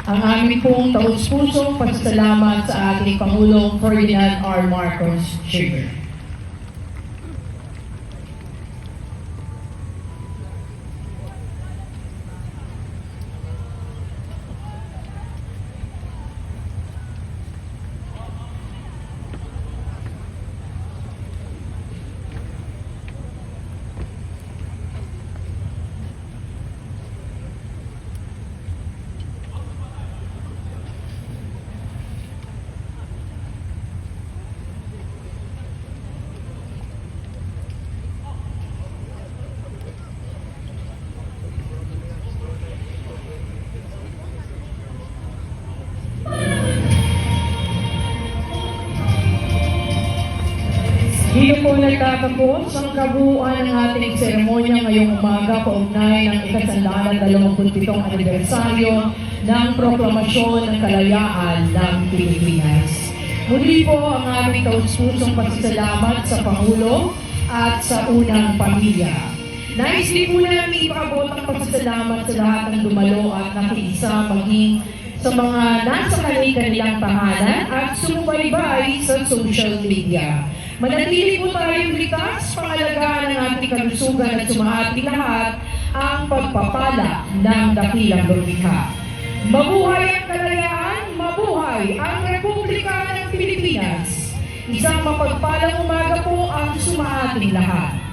ang aming pong taus-pusong pasasalamat sa ating Pangulong Ferdinand R. Marcos Jr. Dito po nagtatapos ang kabuuan ng ating seremonya ngayong umaga kaugnay ng ika-127 anibersaryo ng Proklamasyon ng Kalayaan ng Pilipinas. Muli po ang aming taus-pusong pasasalamat sa Pangulo at sa unang pamilya. Nais din po namin ipaabot ang pasasalamat sa lahat ng dumalo at nakiisa maging sa mga nasa kanilang tahanan at sumubaybay sa social media. Manatili po tayong ligtas, pangalagaan ng ating kalusugan at sumahati lahat ang pagpapala ng dakilang lumikha. Mabuhay ang kalayaan, mabuhay ang Republika ng Pilipinas. Isang mapagpalang umaga po ang sumahating lahat.